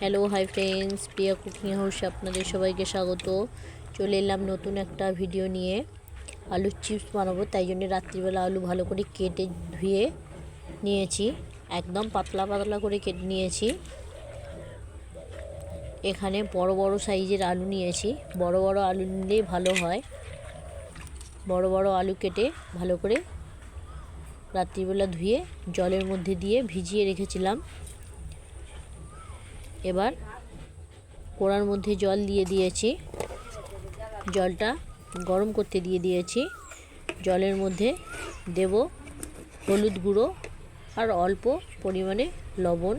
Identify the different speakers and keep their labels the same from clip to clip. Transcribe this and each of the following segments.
Speaker 1: Hello hi friends, প্রিয়া cooking হাউসে আপনাদের সবাইকে স্বাগত। চলে এলাম নতুন একটা ভিডিও নিয়ে। আলুর চিপস বানাবো, তাই জন্য রাত্রিবেলা আলু ভালো করে কেটে ধুয়ে নিয়েছি। একদম পাতলা পাতলা করে কেটে নিয়েছি। এখানে বড় বড় সাইজের আলু নিয়েছি। বড় বড় আলু নিলেই ভালো হয়। বড় বড় আলু কেটে ভালো করে রাত্রিবেলা ধুয়ে জলের মধ্যে দিয়ে ভিজিয়ে রেখেছিলাম। এবার কড়ার মধ্যে জল দিয়ে দিয়েছি। জলটা গরম করতে দিয়ে দিয়েছি। জলের মধ্যে দেব হলুদ গুঁড়ো আর অল্প পরিমাণে লবণ।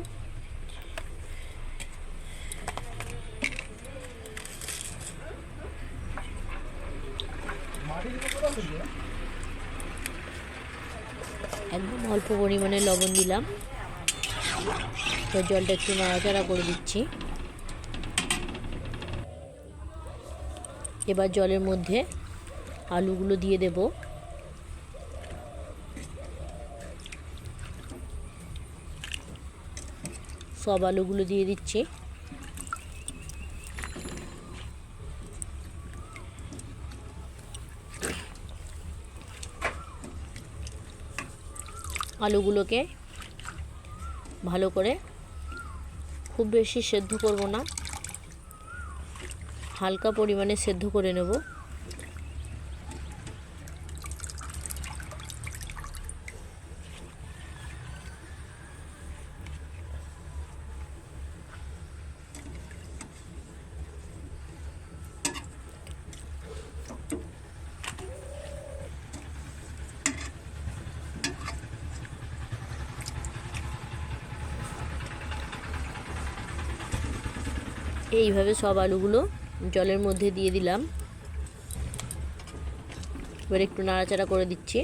Speaker 1: একদম অল্প পরিমাণে লবণ দিলাম। তো জলটা একটু নাড়াচাড়া করে দিচ্ছি। এবার জলের মধ্যে আলুগুলো দিয়ে দেব। সব আলুগুলো দিয়ে দিচ্ছি। আলুগুলোকে ভালো করে, খুব বেশি সেদ্ধ করব না, হালকা পরিমাণে সেদ্ধ করে নেব। এইভাবে সব আলুগুলো জলের মধ্যে দিয়ে দিলাম। এবার একটু নাড়াচাড়া করে দিচ্ছি।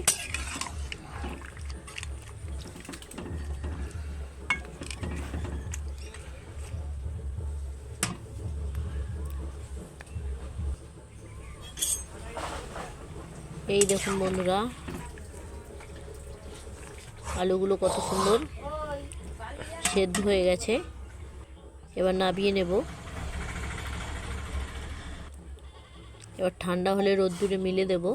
Speaker 1: এই দেখুন বন্ধুরা, আলুগুলো কত সুন্দর সেদ্ধ হয়ে গেছে। এবার নামিয়ে নেব। এবার ঠান্ডা হলে রোদ্দুরে মিলে দেব।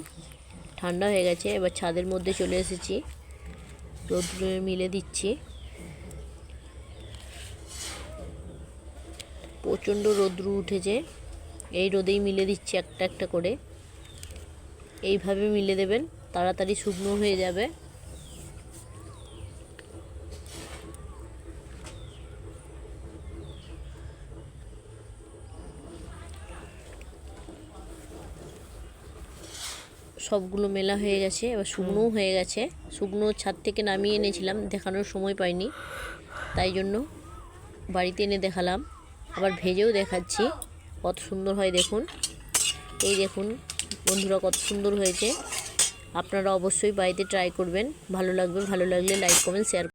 Speaker 1: ঠান্ডা হয়ে গেছে। এবার ছাদের মধ্যে চলে এসেছি, রোদ্দুরে মিলে দিচ্ছি। প্রচণ্ড রোদ্দুর উঠেছে, এই রোদেই মিলে দিচ্ছি একটা একটা করে। এইভাবে মিলে দেবেন, তাড়াতাড়ি শুকনো হয়ে যাবে। সবগুলো মেলা হয়ে গেছে। এবার শুকনোও হয়ে গেছে। শুকনো ছাদ থেকে নামিয়ে এনেছিলাম, দেখানোর সময় পাইনি, তাই জন্য বাড়িতে এনে দেখালাম। আবার ভেজেও দেখাচ্ছি কত সুন্দর হয় দেখুন। এই দেখুন বন্ধুরা, কত সুন্দর হয়েছে। আপনারা অবশ্যই বাড়িতে ট্রাই করবেন। ভালো লাগবে। ভালো লাগলে লাইক কমেন্ট শেয়ার